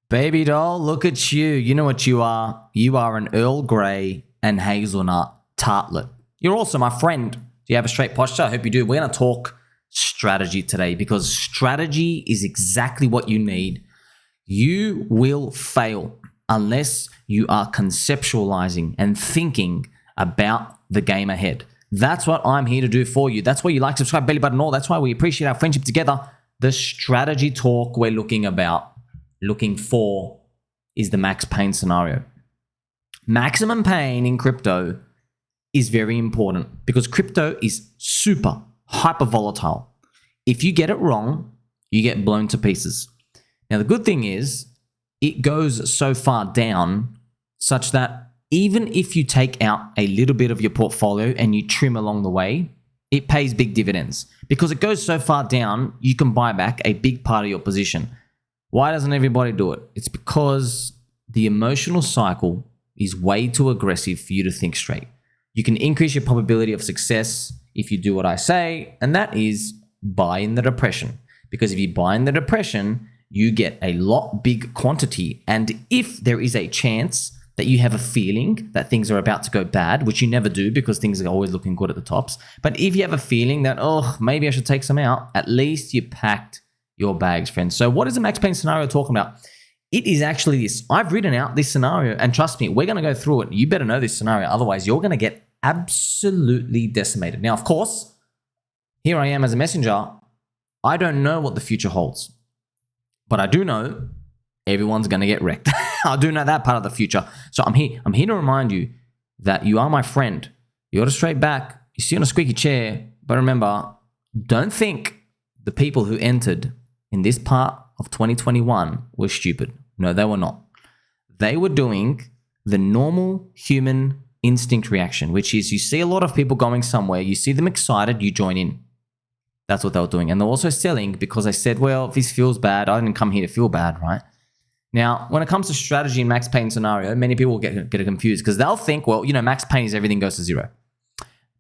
Baby doll, look at you. You know what you are? You are an Earl Grey and hazelnut tartlet. You're also my friend. Do you have a straight posture? I hope you do. We're going to talk strategy today because strategy is exactly what you need. You will fail unless you are conceptualizing and thinking about the game ahead. That's what I'm here to do for you. That's why you like, subscribe, belly button, all. That's why we appreciate our friendship together. The strategy talk we're looking for is the max pain scenario. Maximum pain in crypto is very important because crypto is super hyper volatile. If you get it wrong, you get blown to pieces. Now, the good thing is it goes so far down such that even if you take out a little bit of your portfolio and you trim along the way, it pays big dividends. Because it goes so far down, you can buy back a big part of your position. Why doesn't everybody do it? It's because the emotional cycle is way too aggressive for you to think straight. You can increase your probability of success if you do what I say, and that is buy in the depression. Because if you buy in the depression, you get a lot big quantity. And if there is a chance that you have a feeling that things are about to go bad, which you never do because things are always looking good at the tops. But if you have a feeling that, maybe I should take some out, at least you packed your bags, friends. So what is the max pain scenario talking about? It is actually this. I've written out this scenario, and trust me, we're going to go through it. You better know this scenario. Otherwise, you're going to get absolutely decimated. Now, of course, here I am as a messenger. I don't know what the future holds, but I do know everyone's going to get wrecked. I do know that part of the future. So I'm here to remind you that you are my friend. You're a straight back. You sit on a squeaky chair. But remember, don't think the people who entered in this part of 2021 were stupid. No, they were not. They were doing the normal human instinct reaction, which is you see a lot of people going somewhere, you see them excited, you join in. That's what they were doing. And they're also selling because they said, well, if this feels bad, I didn't come here to feel bad, right? Now, when it comes to strategy and max pain scenario, many people get confused because they'll think, well, max pain is everything goes to zero.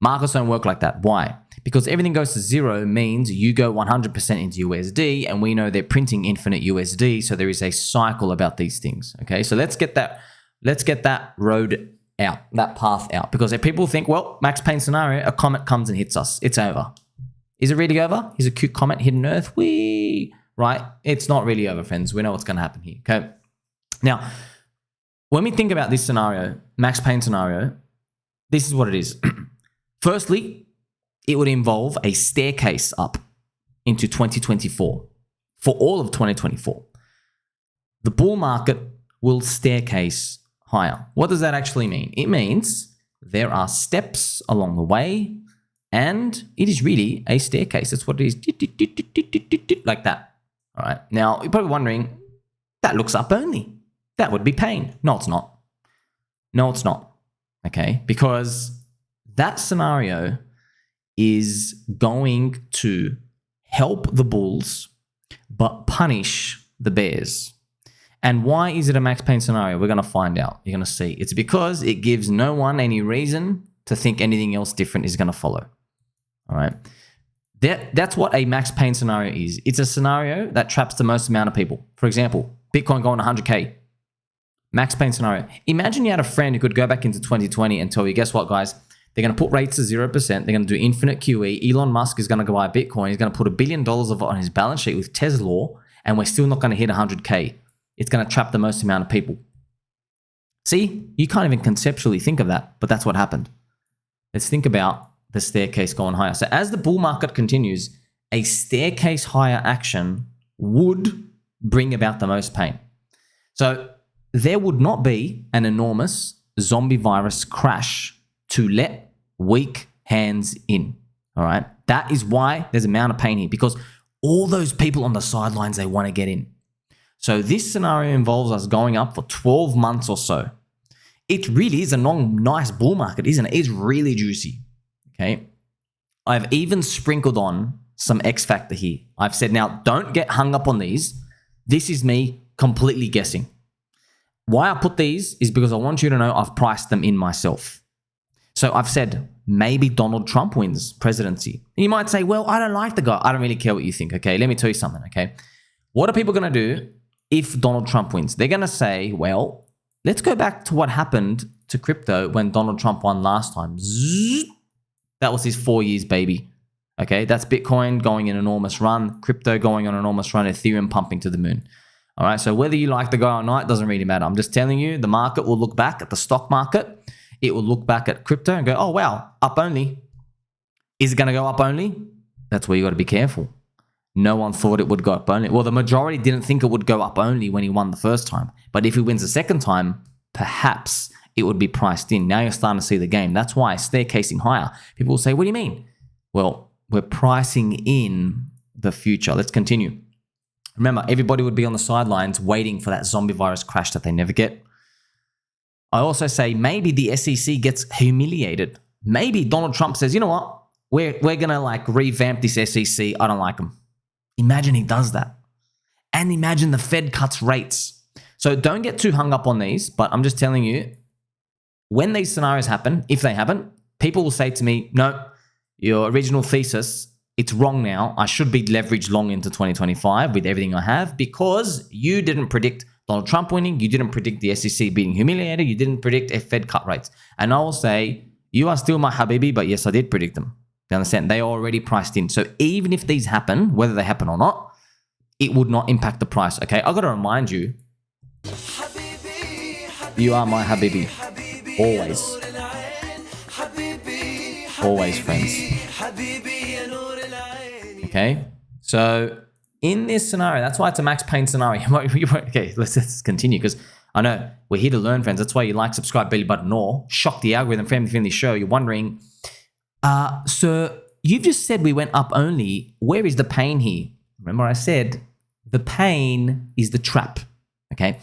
Markets don't work like that. Why? Because everything goes to zero means you go 100% into USD, and we know they're printing infinite USD, so there is a cycle about these things. Okay, so let's get that road out, that path out, because if people think, well, max pain scenario, a comet comes and hits us, it's over. Is it really over? Is a cute comet hitting Earth? Right? It's not really over, friends. We know what's going to happen here. Okay. Now, when we think about this scenario, max pain scenario, this is what it is. Firstly, it would involve a staircase up into 2024 for all of 2024. The bull market will staircase higher. What does that actually mean? It means there are steps along the way, and it is really a staircase. That's what it is, like that. All right. Now, you're probably wondering, that looks up only. That would be pain. No, it's not. No, it's not. Okay? Because that scenario is going to help the bulls but punish the bears. And why is it a max pain scenario? We're going to find out. You're going to see. It's because it gives no one any reason to think anything else different is going to follow. All right? That's what a max pain scenario is. It's a scenario that traps the most amount of people. For example, Bitcoin going 100K. Max pain scenario. Imagine you had a friend who could go back into 2020 and tell you, guess what, guys? They're going to put rates to 0%. They're going to do infinite QE. Elon Musk is going to go buy Bitcoin. He's going to put $1 billion of it on his balance sheet with Tesla, and we're still not going to hit 100K. It's going to trap the most amount of people. See, you can't even conceptually think of that, but that's what happened. Let's think about the staircase going higher. So as the bull market continues, a staircase higher action would bring about the most pain. So there would not be an enormous zombie virus crash to let weak hands in. All right. That is why there's an amount of pain here, because all those people on the sidelines, they want to get in. So this scenario involves us going up for 12 months or so. It really is a nice bull market, isn't it? It's really juicy. Okay. I've even sprinkled on some X factor here. I've said, now don't get hung up on these. This is me completely guessing. Why I put these is because I want you to know I've priced them in myself. So I've said maybe Donald Trump wins presidency. And you might say, well, I don't like the guy. I don't really care what you think, okay? Let me tell you something, okay? What are people going to do if Donald Trump wins? They're going to say, well, let's go back to what happened to crypto when Donald Trump won last time. Zzz. That was his 4 years, baby. Okay, that's Bitcoin going an enormous run, crypto going on an enormous run, Ethereum pumping to the moon. All right, so whether you like the guy or not, doesn't really matter. I'm just telling you, the market will look back at the stock market. It will look back at crypto and go, oh, wow, up only. Is it going to go up only? That's where you got to be careful. No one thought it would go up only. Well, the majority didn't think it would go up only when he won the first time. But if he wins the second time, perhaps it would be priced in. Now you're starting to see the game. That's why staircasing higher. People will say, what do you mean? Well, we're pricing in the future. Let's continue. Remember, everybody would be on the sidelines waiting for that zombie virus crash that they never get. I also say maybe the SEC gets humiliated. Maybe Donald Trump says, you know what? We're going to revamp this SEC. I don't like them. Imagine he does that. And imagine the Fed cuts rates. So don't get too hung up on these, but I'm just telling you, when these scenarios happen, if they happen, people will say to me, no, your original thesis, it's wrong now. I should be leveraged long into 2025 with everything I have because you didn't predict Donald Trump winning. You didn't predict the SEC being humiliated. You didn't predict Fed cut rates. And I will say, you are still my habibi, but yes, I did predict them. You understand? They are already priced in. So even if these happen, whether they happen or not, it would not impact the price. Okay, I've got to remind you, you are my habibi. Always. Always, friends. Okay, so in this scenario, that's why it's a Max Payne scenario. Okay, let's continue because I know we're here to learn, friends. That's why you like, subscribe, belly button, or shock the algorithm, family friendly show. You're wondering, so you've just said we went up only. Where is the pain here? Remember I said the pain is the trap. Okay,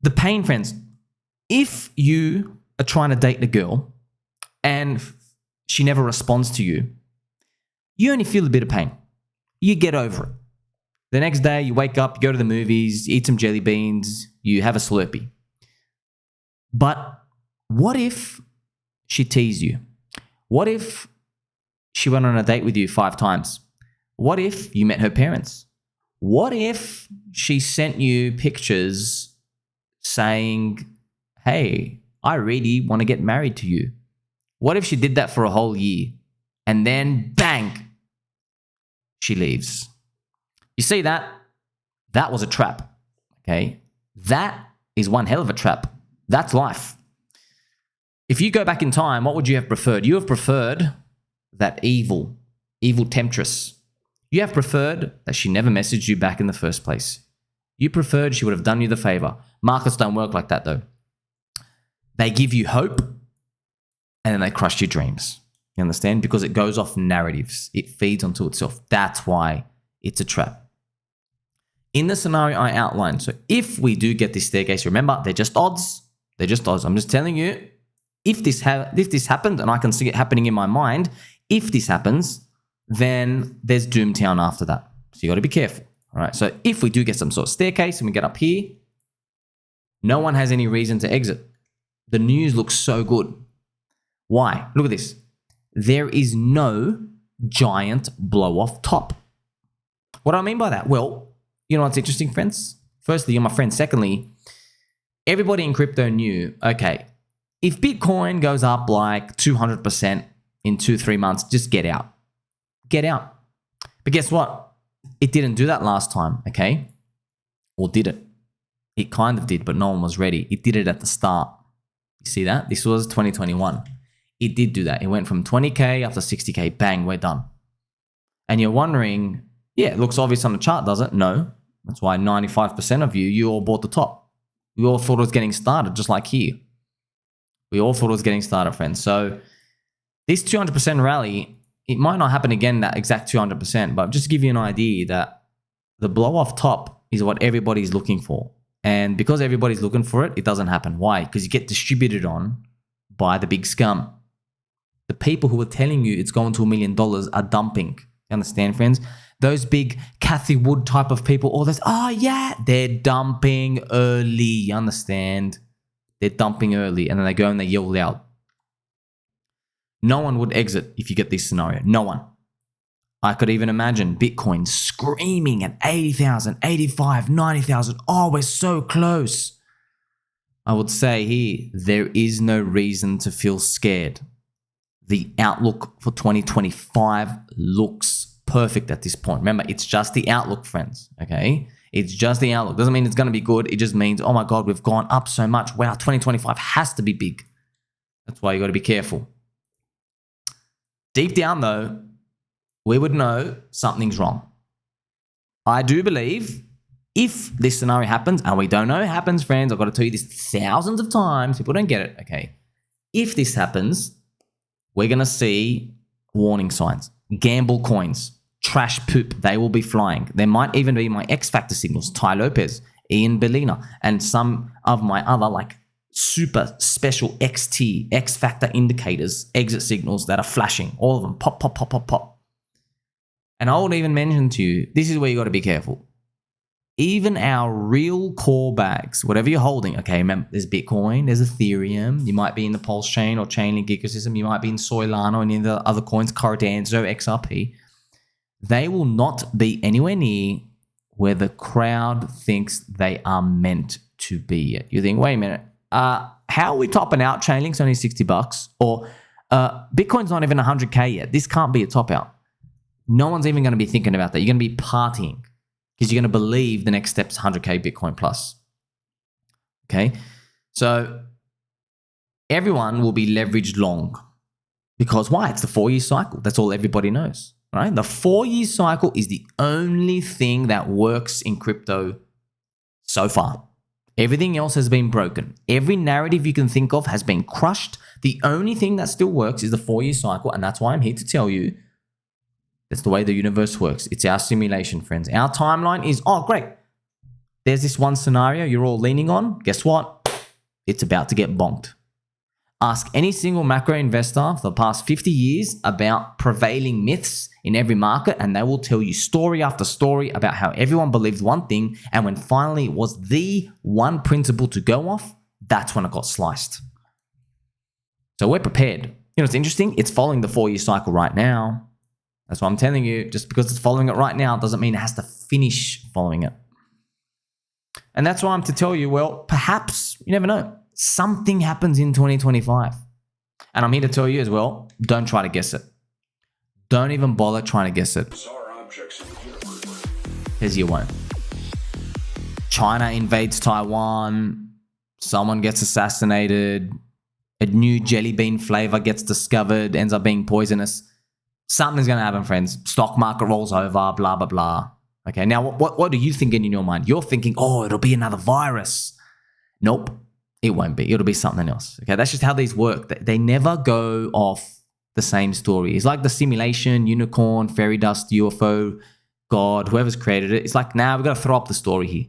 the pain, friends. If you are trying to date a girl and she never responds to you, you only feel a bit of pain. You get over it. The next day, you wake up, you go to the movies, eat some jelly beans, you have a Slurpee. But what if she teased you? What if she went on a date with you 5 times? What if you met her parents? What if she sent you pictures saying, hey, I really want to get married to you? What if she did that for a whole year and then bang, she leaves? You see that? That was a trap, okay? That is one hell of a trap. That's life. If you go back in time, what would you have preferred? You have preferred that evil temptress. You have preferred that she never messaged you back in the first place. You preferred she would have done you the favor. Markets don't work like that though. They give you hope and then they crush your dreams. You understand? Because it goes off narratives. It feeds onto itself. That's why it's a trap. In the scenario I outlined, so if we do get this staircase, remember, they're just odds. They're just odds. I'm just telling you, if this happened, and I can see it happening in my mind, if this happens, then there's Doomtown after that. So you got to be careful. All right. So if we do get some sort of staircase and we get up here, no one has any reason to exit. The news looks so good. Why? Look at this. There is no giant blow off top. What do I mean by that? Well, you know what's interesting, friends? Firstly, you're my friend. Secondly, everybody in crypto knew, okay, if Bitcoin goes up like 200% in 2-3 months, just get out. Get out. But guess what? It didn't do that last time, okay? Or did it? It kind of did, but no one was ready. It did it at the start. You see that? This was 2021. It did do that. It went from 20K up to 60K. Bang, we're done. And you're wondering, yeah, it looks obvious on the chart, does it? No. That's why 95% of you all bought the top. We all thought it was getting started, just like here. We all thought it was getting started, friends. So this 200% rally, it might not happen again, that exact 200%, but just to give you an idea that the blow off top is what everybody's looking for. And because everybody's looking for it, it doesn't happen. Why? Because you get distributed on by the big scum. The people who are telling you it's going to $1 million are dumping. You understand, friends? Those big Cathy Wood type of people, all this, oh yeah, they're dumping early. You understand? They're dumping early and then they go and they yell out. No one would exit if you get this scenario. No one. I could even imagine Bitcoin screaming at 80,000, 85, 90,000. Oh, we're so close. I would say here, there is no reason to feel scared. The outlook for 2025 looks perfect at this point. Remember, it's just the outlook, friends, okay? It's just the outlook. Doesn't mean it's going to be good. It just means, oh my God, we've gone up so much. Wow, 2025 has to be big. That's why you got to be careful. Deep down, though, we would know something's wrong. I do believe if this scenario happens, and we don't know it happens, friends, I've got to tell you this thousands of times. People don't get it, okay? If this happens, we're going to see warning signs. Gamble coins, trash poop, they will be flying. There might even be my X Factor signals, Tai Lopez, Ian Bellina, and some of my other like super special XT, X Factor indicators, exit signals that are flashing. All of them, pop, pop, pop, pop, pop. And I would even mention to you, this is where you got to be careful. Even our real core bags, whatever you're holding, okay, remember, there's Bitcoin, there's Ethereum, you might be in the Pulse chain or Chainlink ecosystem, you might be in Solana and in the other coins, Cardano, XRP. They will not be anywhere near where the crowd thinks they are meant to be at. You think, wait a minute, how are we topping out? Chainlink's only $60, or Bitcoin's not even 100K yet. This can't be a top out. No one's even going to be thinking about that. You're going to be partying because you're going to believe the next step's 100K Bitcoin plus. Okay? So everyone will be leveraged long because why? It's the 4-year cycle. That's all everybody knows, right? The 4-year cycle is the only thing that works in crypto so far. Everything else has been broken. Every narrative you can think of has been crushed. The only thing that still works is the 4-year cycle, and that's why I'm here to tell you that's the way the universe works. It's our simulation, friends. Our timeline is, oh, great. There's this one scenario you're all leaning on. Guess what? It's about to get bonked. Ask any single macro investor for the past 50 years about prevailing myths in every market, and they will tell you story after story about how everyone believed one thing, and when finally it was the one principle to go off, that's when it got sliced. So we're prepared. You know, it's interesting. It's following the 4-year cycle right now. That's why I'm telling you, just because it's following it right now doesn't mean it has to finish following it. And that's why I'm to tell you, well, perhaps, you never know, something happens in 2025. And I'm here to tell you as well, don't try to guess it. Don't even bother trying to guess it. Because you won't. China invades Taiwan, someone gets assassinated, a new jelly bean flavor gets discovered, ends up being poisonous. Something's going to happen, friends. Stock market rolls over, blah, blah, blah. Okay, now what are you thinking in your mind? You're thinking, oh, it'll be another virus. Nope, it won't be. It'll be something else. Okay, that's just how these work. They never go off the same story. It's like the simulation, unicorn, fairy dust, UFO, God, whoever's created it. It's like, we've got to throw up the story here.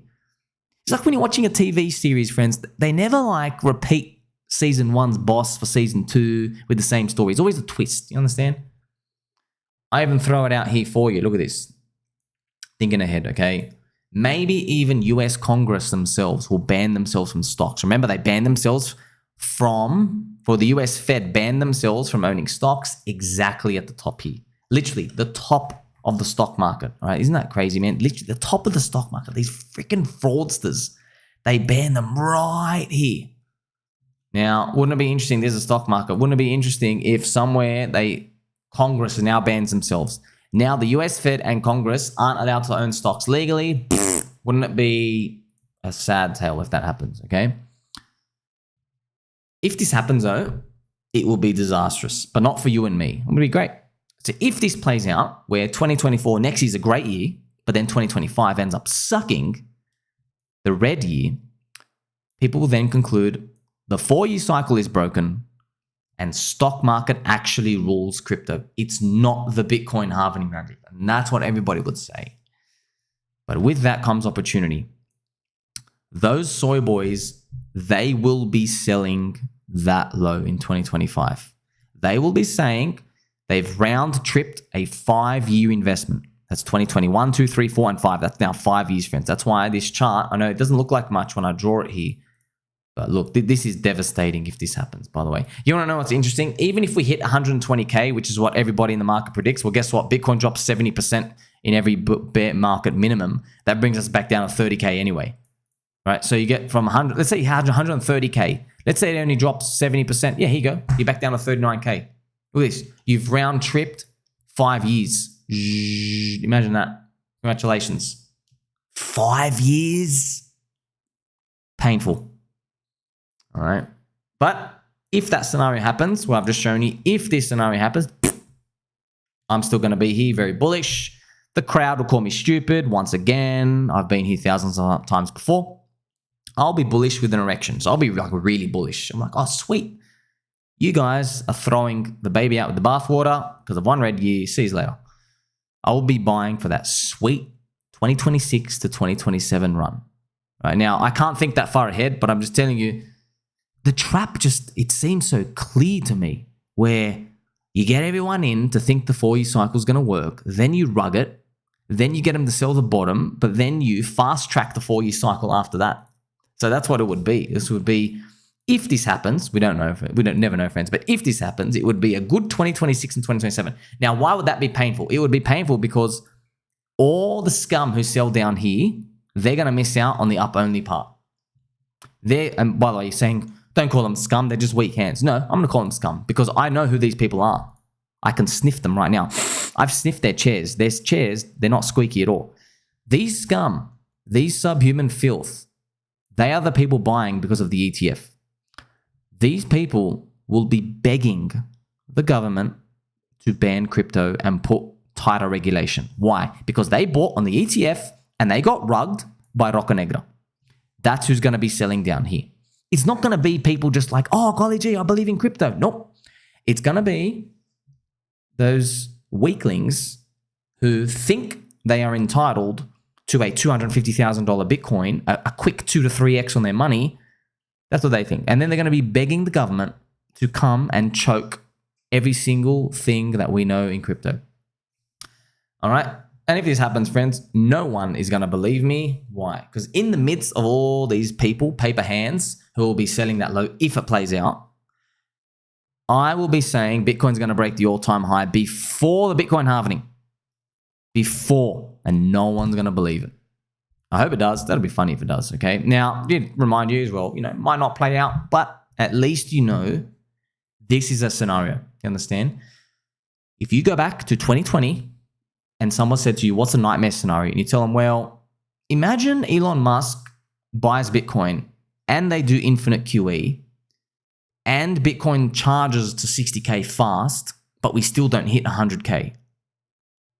It's like when you're watching a TV series, friends, they never like repeat season 1's boss for season 2 with the same story. It's always a twist. You understand? I even throw it out here for you. Look at this. Thinking ahead, okay? Maybe even US Congress themselves will ban themselves from stocks. Remember, they banned themselves for the US Fed banned themselves from owning stocks exactly at the top here. Literally, the top of the stock market, all right? Isn't that crazy, man? Literally, the top of the stock market. These freaking fraudsters, they ban them right here. Now, wouldn't it be interesting? There's a stock market. Wouldn't it be interesting if somewhere Congress now bans themselves? Now the US Fed and Congress aren't allowed to own stocks legally. Wouldn't it be a sad tale if that happens, okay? If this happens though, it will be disastrous, but not for you and me. It will be great. So if this plays out, where 2024, next year's a great year, but then 2025 ends up sucking, the red year, people will then conclude the 4-year cycle is broken, and stock market actually rules crypto. It's not the Bitcoin halving magic. And that's what everybody would say. But with that comes opportunity. Those soy boys, they will be selling that low in 2025. They will be saying they've round tripped a 5-year investment. That's 2021, 2, 3, 4, and 5. That's now 5 years, friends. That's why this chart, I know it doesn't look like much when I draw it here, But look, this is devastating if this happens, by the way. You want to know what's interesting? Even if we hit 120K, which is what everybody in the market predicts, well, guess what? Bitcoin drops 70% in every bear market minimum. That brings us back down to 30K anyway, right? So you get from 100, let's say you had 130K. Let's say it only drops 70%. Yeah, here you go. You're back down to 39K. Look at this. You've round tripped 5 years. Imagine that. Congratulations. 5 years. Painful. All right. But if that scenario happens, well, I've just shown you, if this scenario happens, I'm still going to be here very bullish. The crowd will call me stupid. Once again, I've been here thousands of times before. I'll be bullish with an erection. So I'll be like really bullish. I'm like, oh, sweet. You guys are throwing the baby out with the bathwater because of one red year. See you later. I will be buying for that sweet 2026 to 2027 run. Right now, I can't think that far ahead, but I'm just telling you, the trap just, it seems so clear to me where you get everyone in to think the 4-year cycle is going to work, then you rug it, then you get them to sell the bottom, but then you fast track the 4-year cycle after that. So that's what it would be. This would be, if this happens, we don't know, never know, friends, but if this happens, it would be a good 2026 and 2027. Now, why would that be painful? It would be painful because all the scum who sell down here, they're going to miss out on the up only part. And by the way, you're saying, don't call them scum, they're just weak hands. No, I'm going to call them scum because I know who these people are. I can sniff them right now. I've sniffed their chairs. Their chairs, they're not squeaky at all. These scum, these subhuman filth, they are the people buying because of the ETF. These people will be begging the government to ban crypto and put tighter regulation. Why? Because they bought on the ETF and they got rugged by Rocca Negra. That's who's going to be selling down here. It's not going to be people just like, oh, golly gee, I believe in crypto. Nope. It's going to be those weaklings who think they are entitled to a $250,000 Bitcoin, a quick 2 to 3x on their money. That's what they think. And then they're going to be begging the government to come and choke every single thing that we know in crypto. All right. And if this happens, friends, no one is going to believe me. Why? Because in the midst of all these people, paper hands, who will be selling that low if it plays out, I will be saying Bitcoin's going to break the all-time high before the Bitcoin halvening. Before. And no one's going to believe it. I hope it does. That'll be funny if it does, okay? Now, remind you as well, it might not play out, but at least you know this is a scenario. You understand? If you go back to 2020 and someone said to you, what's a nightmare scenario? And you tell them, well, imagine Elon Musk buys Bitcoin and they do infinite QE and Bitcoin charges to 60K fast, but we still don't hit 100K.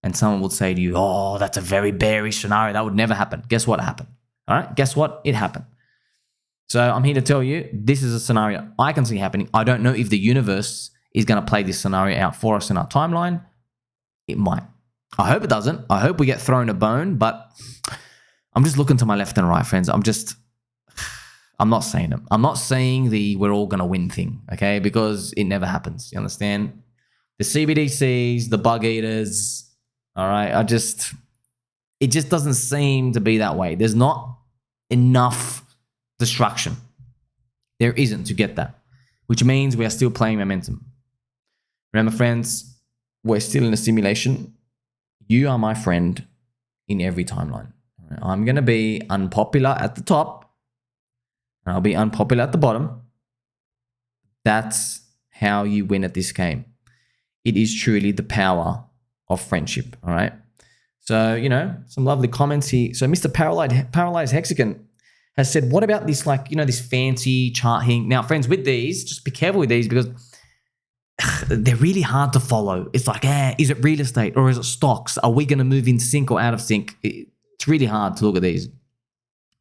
And someone would say to you, oh, that's a very bearish scenario. That would never happen. Guess what happened? All right, guess what? It happened. So I'm here to tell you, this is a scenario I can see happening. I don't know if the universe is going to play this scenario out for us in our timeline. It might. I hope it doesn't. I hope we get thrown a bone, but I'm just looking to my left and right, friends. I'm not saying it. I'm not saying the we're all going to win thing, okay? Because it never happens. You understand? The CBDCs, the bug eaters, all right? It just doesn't seem to be that way. There's not enough destruction. There isn't to get that, which means we are still playing momentum. Remember, friends, we're still in a simulation. You are my friend in every timeline. I'm going to be unpopular at the top, and I'll be unpopular at the bottom. That's how you win at this game. It is truly the power of friendship, all right? So, some lovely comments here. So Mr. Paralyzed Hexagon has said, what about this, this fancy charting? Now, friends, with these, just be careful with these because they're really hard to follow. It's like, is it real estate or is it stocks? Are we going to move in sync or out of sync? It's really hard to look at these.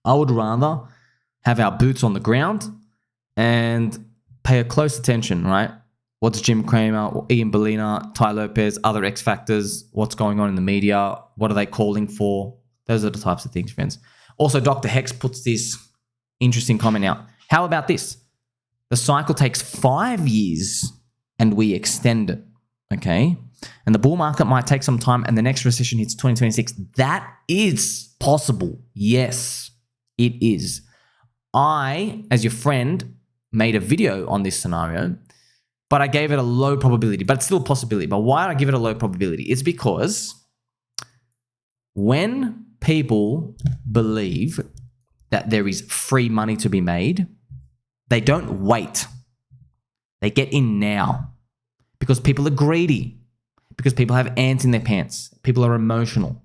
I would rather have our boots on the ground and pay a close attention, right? What's Jim Cramer, Ian Bellina, Ty Lopez, other X Factors, what's going on in the media, what are they calling for? Those are the types of things, friends. Also, Dr. Hex puts this interesting comment out. How about this? The cycle takes 5 years and we extend it, okay? And the bull market might take some time and the next recession hits 2026. That is possible. Yes, it is. I, as your friend, made a video on this scenario, but I gave it a low probability, but it's still a possibility. But why did I give it a low probability? It's because when people believe that there is free money to be made, they don't wait. They get in now because people are greedy, because people have ants in their pants. People are emotional.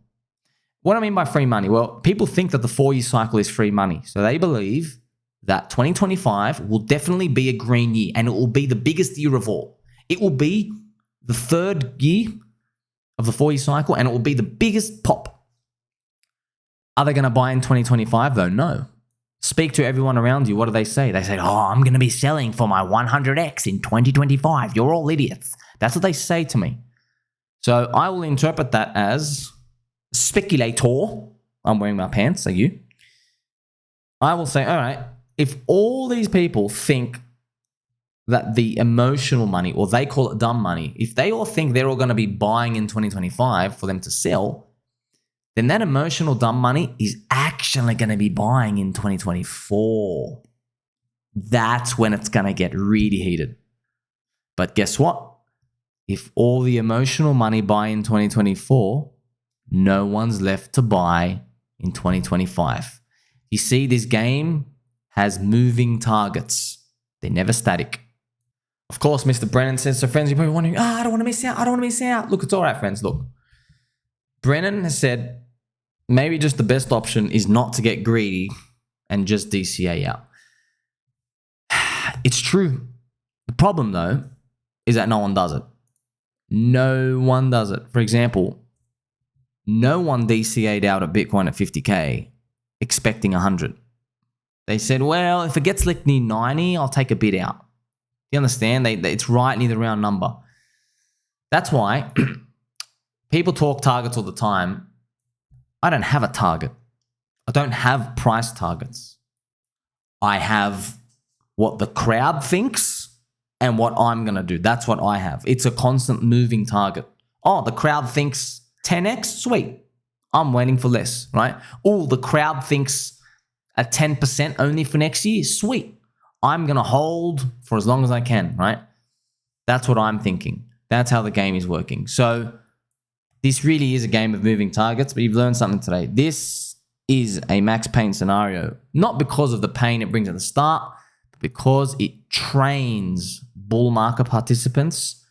What do I mean by free money? Well, people think that the 4-year cycle is free money. So they believe that 2025 will definitely be a green year and it will be the biggest year of all. It will be the 3rd year of the 4-year cycle and it will be the biggest pop. Are they going to buy in 2025 though? No. Speak to everyone around you. What do they say? They say, oh, I'm going to be selling for my 100x in 2025. You're all idiots. That's what they say to me. So I will interpret that as speculator. I'm wearing my pants, are you? I will say, all right, if all these people think that the emotional money, or they call it dumb money, if they all think they're all going to be buying in 2025 for them to sell, then that emotional dumb money is actually going to be buying in 2024. That's when it's going to get really heated. But guess what? If all the emotional money buy in 2024, no one's left to buy in 2025. You see, this game has moving targets. They're never static. Of course, Mr. Brennan says, so friends, you're probably wondering, I don't want to miss out. I don't want to miss out. Look, it's all right, friends. Look, Brennan has said, maybe just the best option is not to get greedy and just DCA out. It's true. The problem, though, is that no one does it. No one does it. For example, no one DCA'd out at Bitcoin at 50K expecting 100. They said, well, if it gets like near 90, I'll take a bit out. You understand? It's right near the round number. That's why people talk targets all the time. I don't have a target. I don't have price targets. I have what the crowd thinks and what I'm going to do. That's what I have. It's a constant moving target. Oh, the crowd thinks 10x? Sweet. I'm waiting for less, right? Oh, the crowd thinks a 10% only for next year? Sweet. I'm going to hold for as long as I can, right? That's what I'm thinking. That's how the game is working. So this really is a game of moving targets, but you've learned something today. This is a max pain scenario, not because of the pain it brings at the start, but because it trains bull market participants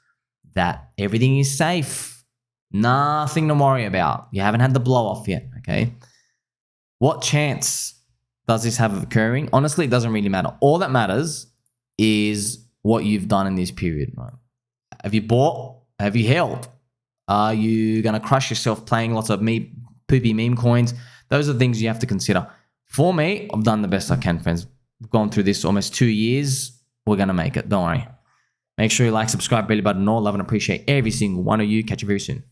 that everything is safe. Nothing to worry about. You haven't had the blow off yet, okay? What chance does this have of occurring? Honestly, it doesn't really matter. All that matters is what you've done in this period, right? Have you bought? Have you held? Are you going to crush yourself playing lots of poopy meme coins? Those are things you have to consider. For me, I've done the best I can, friends. We've gone through this almost 2 years. We're going to make it. Don't worry. Make sure you like, subscribe, belly button, all. Love and appreciate every single one of you. Catch you very soon.